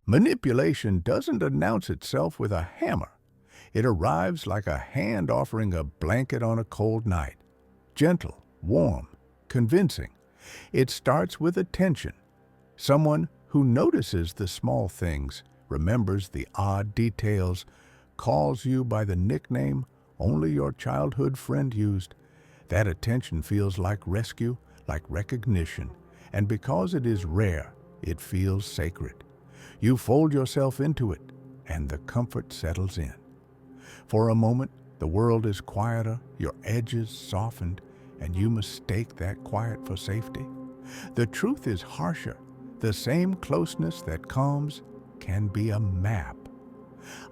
Manipulation doesn't announce itself with a hammer. It arrives like a hand offering a blanket on a cold night. Gentle, warm, convincing. It starts with attention. Someone who notices the small things, remembers the odd details, calls you by the nickname only your childhood friend used. That attention feels like rescue, like recognition, and because it is rare, it feels sacred. You fold yourself into it, and the comfort settles in. For a moment, the world is quieter, your edges softened, and you mistake that quiet for safety. The truth is harsher. The same closeness that calms can be a map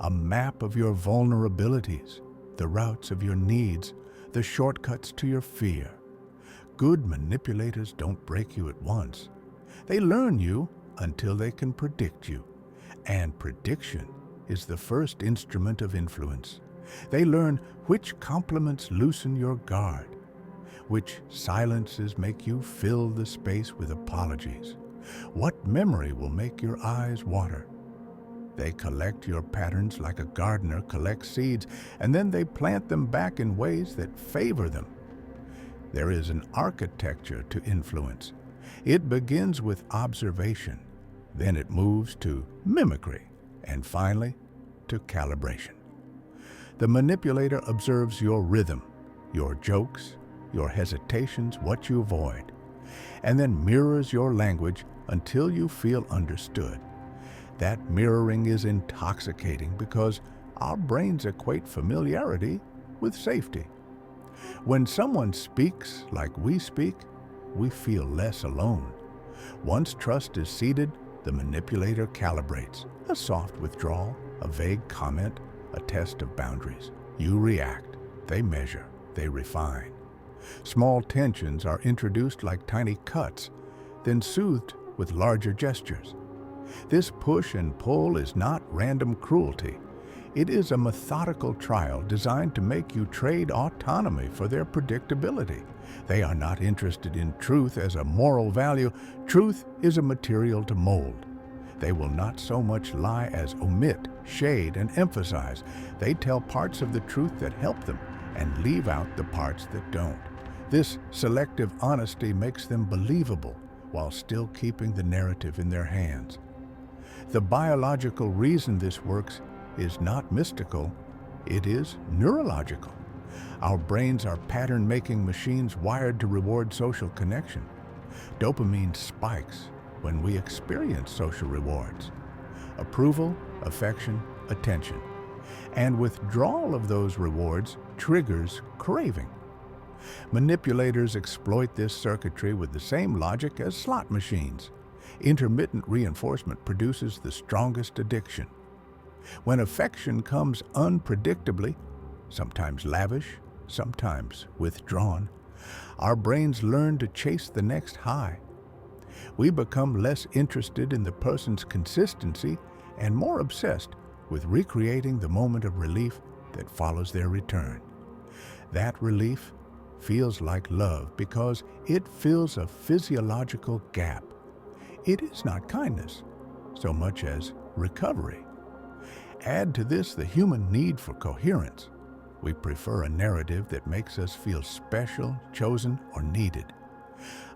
of your vulnerabilities, the routes of your needs, the shortcuts to your fear. Good manipulators don't break you at once. They learn you until they can predict you. And prediction is the first instrument of influence. They learn which compliments loosen your guard, which silences make you fill the space with apologies, what memory will make your eyes water. They collect your patterns like a gardener collects seeds, and then they plant them back in ways that favor them. There is an architecture to influence. It begins with observation, then it moves to mimicry, and finally to calibration. The manipulator observes your rhythm, your jokes, your hesitations, what you avoid, and then mirrors your language until you feel understood. That mirroring is intoxicating because our brains equate familiarity with safety. When someone speaks like we speak, we feel less alone. Once trust is seated, the manipulator calibrates. A soft withdrawal, a vague comment, a test of boundaries. You react, they measure, they refine. Small tensions are introduced like tiny cuts, then soothed with larger gestures. This push and pull is not random cruelty. It is a methodical trial designed to make you trade autonomy for their predictability. They are not interested in truth as a moral value. Truth is a material to mold. They will not so much lie as omit, shade, and emphasize. They tell parts of the truth that help them and leave out the parts that don't. This selective honesty makes them believable while still keeping the narrative in their hands. The biological reason this works is not mystical, it is neurological. Our brains are pattern-making machines wired to reward social connection. Dopamine spikes when we experience social rewards. Approval, affection, attention. And withdrawal of those rewards triggers craving. Manipulators exploit this circuitry with the same logic as slot machines. Intermittent reinforcement produces the strongest addiction. When affection comes unpredictably, sometimes lavish, sometimes withdrawn, our brains learn to chase the next high. We become less interested in the person's consistency and more obsessed with recreating the moment of relief that follows their return. That relief feels like love because it fills a physiological gap. It is not kindness so much as recovery. Add to this the human need for coherence. We prefer a narrative that makes us feel special, chosen, or needed.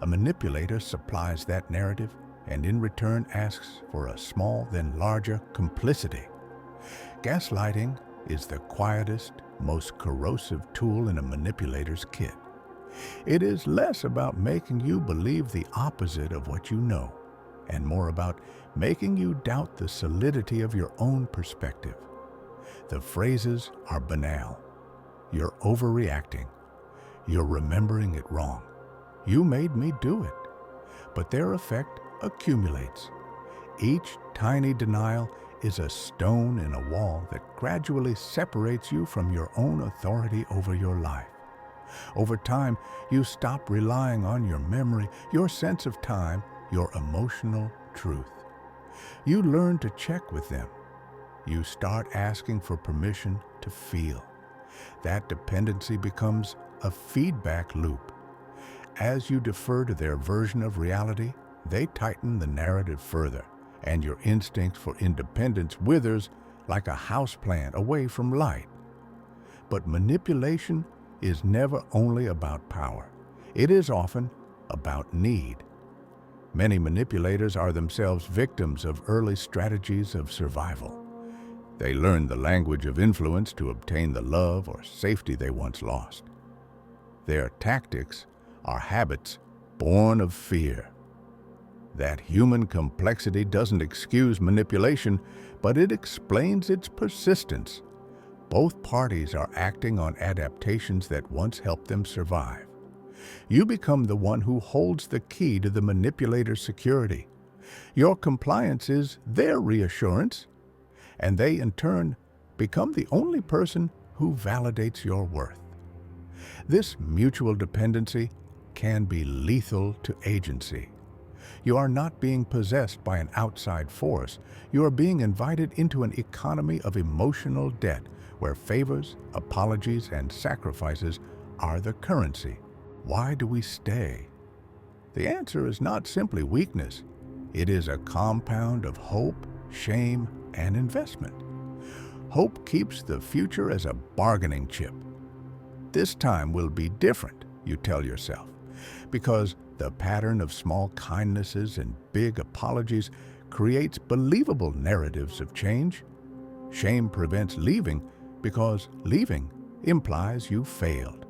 A manipulator supplies that narrative and in return asks for a small then larger complicity. Gaslighting is the quietest, most corrosive tool in a manipulator's kit. It is less about making you believe the opposite of what you know, and more about making you doubt the solidity of your own perspective. The phrases are banal. You're overreacting. You're remembering it wrong. You made me do it. But their effect accumulates. Each tiny denial is a stone in a wall that gradually separates you from your own authority over your life. Over time, you stop relying on your memory, your sense of time, your emotional truth. You learn to check with them. You start asking for permission to feel. That dependency becomes a feedback loop. As you defer to their version of reality, they tighten the narrative further, and your instinct for independence withers like a houseplant away from light. But manipulation is never only about power. It is often about need. Many manipulators are themselves victims of early strategies of survival. They learn the language of influence to obtain the love or safety they once lost. Their tactics are habits born of fear. That human complexity doesn't excuse manipulation, but it explains its persistence. Both parties are acting on adaptations that once helped them survive. You become the one who holds the key to the manipulator's security. Your compliance is their reassurance, and they in turn become the only person who validates your worth. This mutual dependency can be lethal to agency. You are not being possessed by an outside force. You are being invited into an economy of emotional debt where favors, apologies, and sacrifices are the currency. Why do we stay? The answer is not simply weakness. It is a compound of hope, shame, and investment. Hope keeps the future as a bargaining chip. This time will be different, you tell yourself, because the pattern of small kindnesses and big apologies creates believable narratives of change. Shame prevents leaving because leaving implies you failed,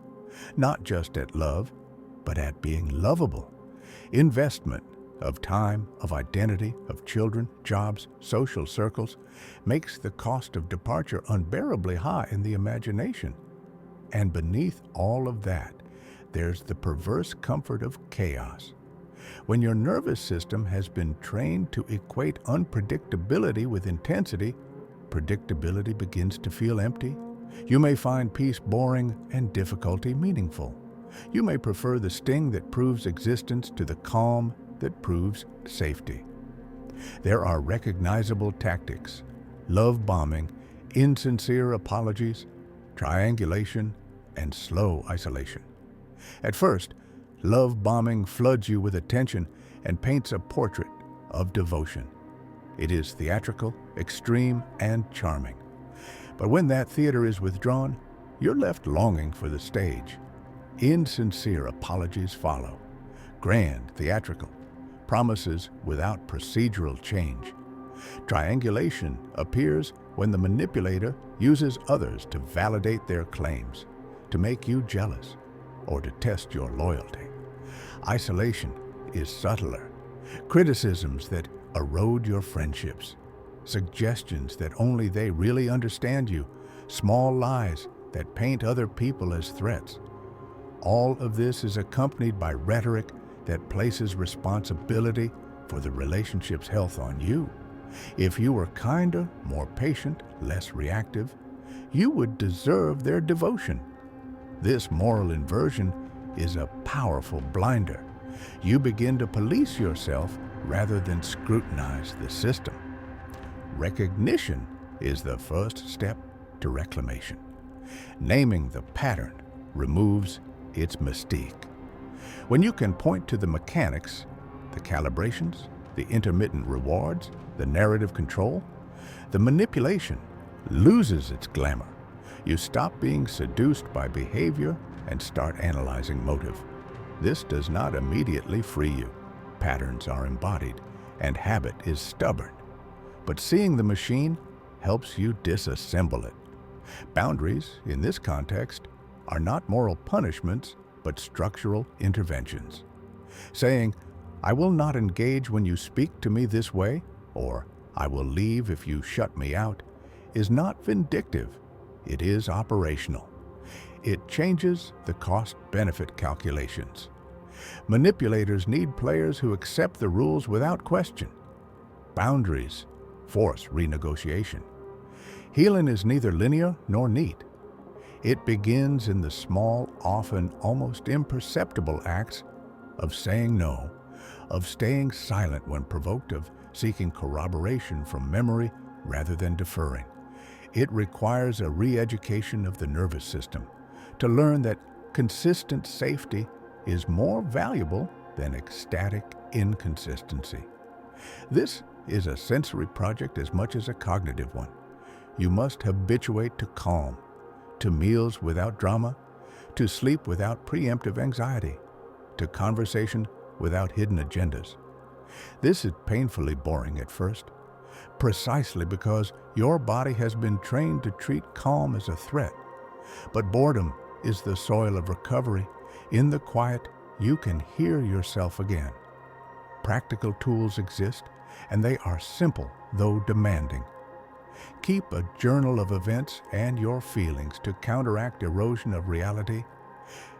not just at love, but at being lovable. Investment of time, of identity, of children, jobs, social circles makes the cost of departure unbearably high in the imagination. And beneath all of that, there's the perverse comfort of chaos. When your nervous system has been trained to equate unpredictability with intensity, predictability begins to feel empty. You may find peace boring and difficulty meaningful. You may prefer the sting that proves existence to the calm that proves safety. There are recognizable tactics: love bombing, insincere apologies, triangulation, and slow isolation. At first, love bombing floods you with attention and paints a portrait of devotion. It is theatrical, extreme, and charming. But when that theater is withdrawn, you're left longing for the stage. Insincere apologies follow. Grand, theatrical, promises without procedural change. Triangulation appears when the manipulator uses others to validate their claims, to make you jealous, or to test your loyalty. Isolation is subtler. Criticisms that erode your friendships, suggestions that only they really understand you, small lies that paint other people as threats. All of this is accompanied by rhetoric that places responsibility for the relationship's health on you. If you were kinder, more patient, less reactive, you would deserve their devotion. This moral inversion is a powerful blinder. You begin to police yourself rather than scrutinize the system. Recognition is the first step to reclamation. Naming the pattern removes its mystique. When you can point to the mechanics, the calibrations, the intermittent rewards, the narrative control, the manipulation loses its glamour. You stop being seduced by behavior and start analyzing motive. This does not immediately free you. Patterns are embodied, and habit is stubborn. But seeing the machine helps you disassemble it. Boundaries, in this context, are not moral punishments, but structural interventions. Saying, "I will not engage when you speak to me this way," or "I will leave if you shut me out," is not vindictive. It is operational. It changes the cost-benefit calculations. Manipulators need players who accept the rules without question. Boundaries force renegotiation. Healing is neither linear nor neat. It begins in the small, often almost imperceptible acts of saying no, of staying silent when provoked, of seeking corroboration from memory rather than deferring. It requires a re-education of the nervous system to learn that consistent safety is more valuable than ecstatic inconsistency. This is a sensory project as much as a cognitive one. You must habituate to calm, to meals without drama, to sleep without preemptive anxiety, to conversation without hidden agendas. This is painfully boring at first, precisely because your body has been trained to treat calm as a threat. But boredom is the soil of recovery. In the quiet, you can hear yourself again. Practical tools exist, and they are simple, though demanding. Keep a journal of events and your feelings to counteract erosion of reality.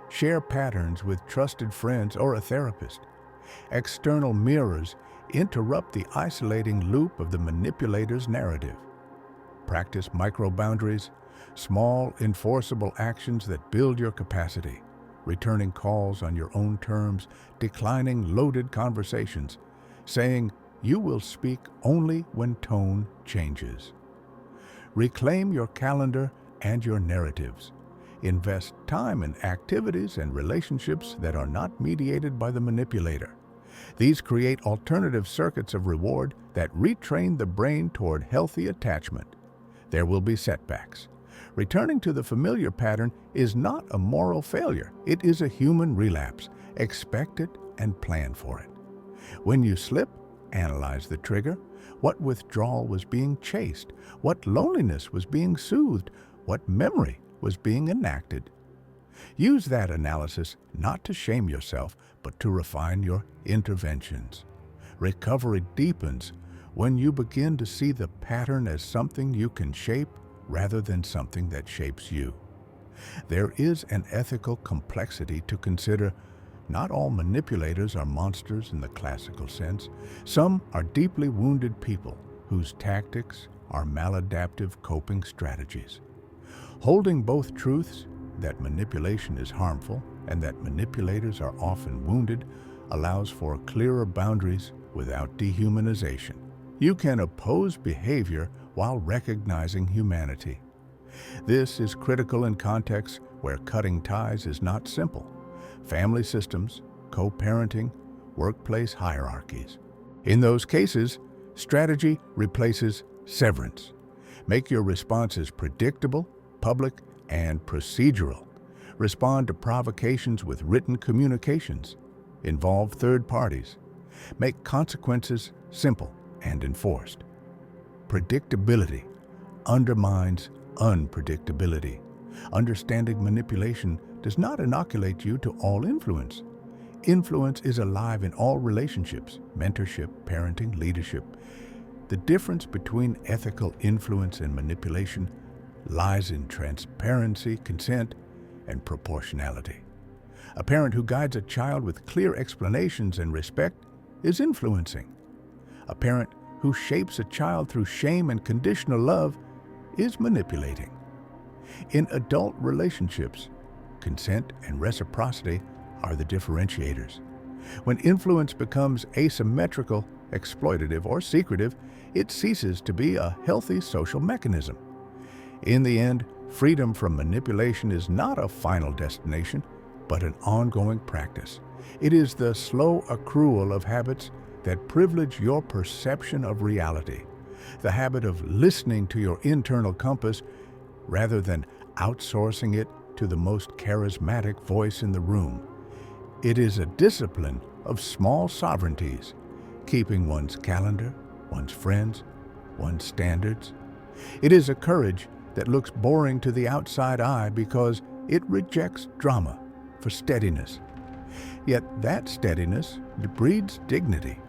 Share patterns with trusted friends or a therapist. External mirrors interrupt the isolating loop of the manipulator's narrative. Practice micro-boundaries, small, enforceable actions that build your capacity, returning calls on your own terms, declining loaded conversations, saying you will speak only when tone changes. Reclaim your calendar and your narratives. Invest time in activities and relationships that are not mediated by the manipulator. These create alternative circuits of reward that retrain the brain toward healthy attachment. There will be setbacks. Returning to the familiar pattern is not a moral failure. It is a human relapse. Expect it and plan for it. When you slip, analyze the trigger. What withdrawal was being chased? What loneliness was being soothed? What memory was being enacted? Use that analysis not to shame yourself, but to refine your interventions. Recovery deepens when you begin to see the pattern as something you can shape rather than something that shapes you. There is an ethical complexity to consider. Not all manipulators are monsters in the classical sense. Some are deeply wounded people whose tactics are maladaptive coping strategies. Holding both truths, that manipulation is harmful and that manipulators are often wounded, allows for clearer boundaries without dehumanization. You can oppose behavior while recognizing humanity. This is critical in contexts where cutting ties is not simple. Family systems, co-parenting, workplace hierarchies. In those cases, strategy replaces severance. Make your responses predictable, public, and procedural. Respond to provocations with written communications. Involve third parties. Make consequences simple and enforced. Predictability undermines unpredictability. Understanding manipulation does not inoculate you to all influence. Influence is alive in all relationships, mentorship, parenting, leadership. The difference between ethical influence and manipulation lies in transparency, consent, and proportionality. A parent who guides a child with clear explanations and respect is influencing. A parent who shapes a child through shame and conditional love is manipulating. In adult relationships, consent and reciprocity are the differentiators. When influence becomes asymmetrical, exploitative, or secretive, it ceases to be a healthy social mechanism. In the end, freedom from manipulation is not a final destination, but an ongoing practice. It is the slow accrual of habits that privilege your perception of reality, the habit of listening to your internal compass rather than outsourcing it to the most charismatic voice in the room. It is a discipline of small sovereignties, keeping one's calendar, one's friends, one's standards. It is a courage that looks boring to the outside eye because it rejects drama for steadiness. Yet that steadiness breeds dignity.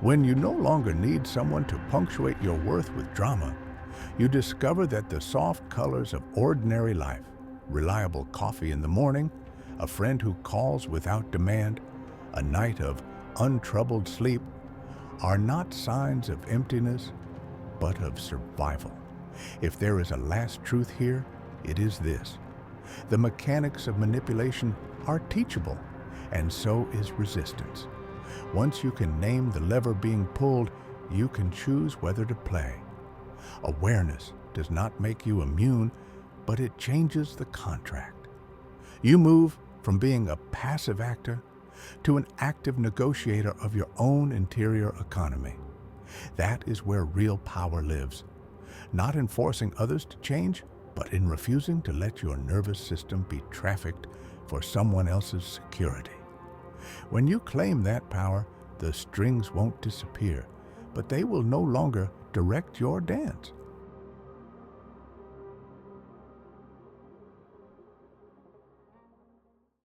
When you no longer need someone to punctuate your worth with drama, you discover that the soft colors of ordinary life, reliable coffee in the morning, a friend who calls without demand, a night of untroubled sleep, are not signs of emptiness, but of survival. If there is a last truth here, it is this: the mechanics of manipulation are teachable, and so is resistance. Once you can name the lever being pulled, you can choose whether to play. Awareness does not make you immune, but it changes the contract. You move from being a passive actor to an active negotiator of your own interior economy. That is where real power lives. Not in forcing others to change, but in refusing to let your nervous system be trafficked for someone else's security. When you claim that power, the strings won't disappear, but they will no longer direct your dance.